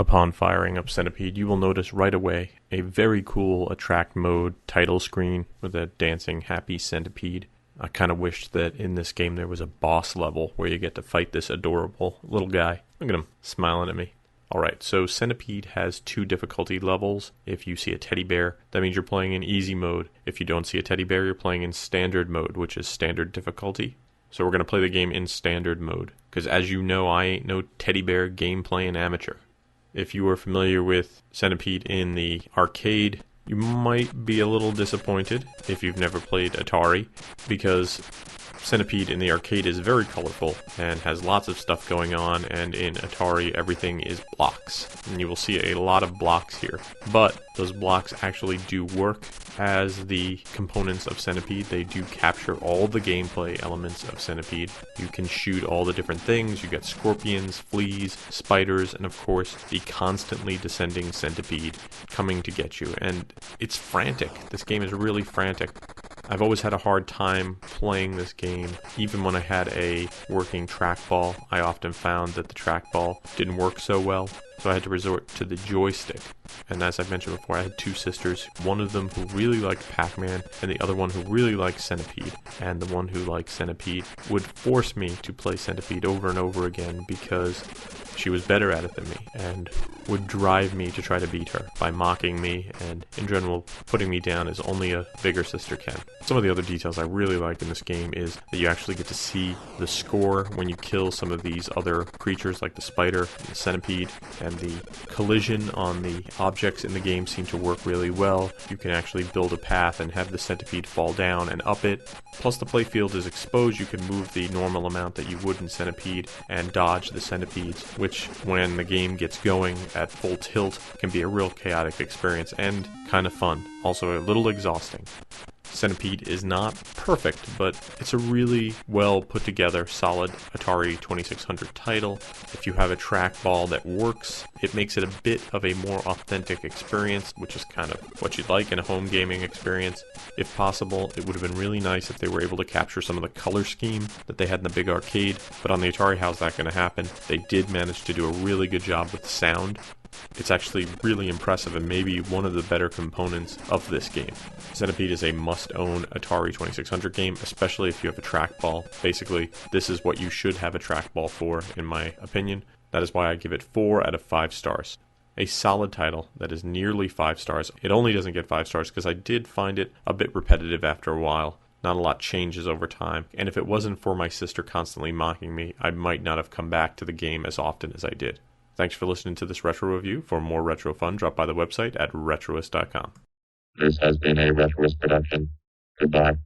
Upon firing up Centipede, you will notice right away a very cool attract mode title screen with a dancing happy centipede. I kind of wished that in this game there was a boss level where you get to fight this adorable little guy. Look at him smiling at me. Alright, so Centipede has 2 difficulty levels. If you see a teddy bear, that means you're playing in easy mode. If you don't see a teddy bear, you're playing in standard mode, which is standard difficulty. So we're going to play the game in standard mode, because as you know, I ain't no teddy bear game playing amateur. If you are familiar with Centipede in the arcade, you might be a little disappointed if you've never played Atari, because Centipede in the arcade is very colorful and has lots of stuff going on, and in Atari everything is blocks. And you will see a lot of blocks here. But those blocks actually do work as the components of Centipede. They do capture all the gameplay elements of Centipede. You can shoot all the different things. You get scorpions, fleas, spiders, and of course the constantly descending Centipede coming to get you. And it's frantic. This game is really frantic. I've always had a hard time playing this game. Even when I had a working trackball, I often found that the trackball didn't work so well, so I had to resort to the joystick. And as I mentioned before, I had 2 sisters, one of them who really liked Pac-Man, and the other one who really liked Centipede. And the one who liked Centipede would force me to play Centipede over and over again because she was better at it than me, and would drive me to try to beat her by mocking me and, in general, putting me down as only a bigger sister can. Some of the other details I really like in this game is that you actually get to see the score when you kill some of these other creatures like the spider, the centipede, and the collision on the objects in the game seem to work really well. You can actually build a path and have the centipede fall down and up it. Plus the playfield is exposed. You can move the normal amount that you would in Centipede and dodge the centipedes, which when the game gets going at full tilt can be a real chaotic experience and kind of fun. Also a little exhausting. Centipede is not perfect, but it's a really well put together, solid Atari 2600 title. If you have a trackball that works, it makes it a bit of a more authentic experience, which is kind of what you'd like in a home gaming experience. If possible, it would have been really nice if they were able to capture some of the color scheme that they had in the big arcade, but on the Atari, how's that going to happen? They did manage to do a really good job with the sound. It's actually really impressive and maybe one of the better components of this game. Centipede is a must-own Atari 2600 game, especially if you have a trackball. Basically, this is what you should have a trackball for, in my opinion. That is why I give it 4 out of 5 stars. A solid title that is nearly 5 stars. It only doesn't get 5 stars because I did find it a bit repetitive after a while. Not a lot changes over time, and if it wasn't for my sister constantly mocking me, I might not have come back to the game as often as I did. Thanks for listening to this retro review. For more retro fun, drop by the website at retroist.com. This has been a Retroist production. Goodbye.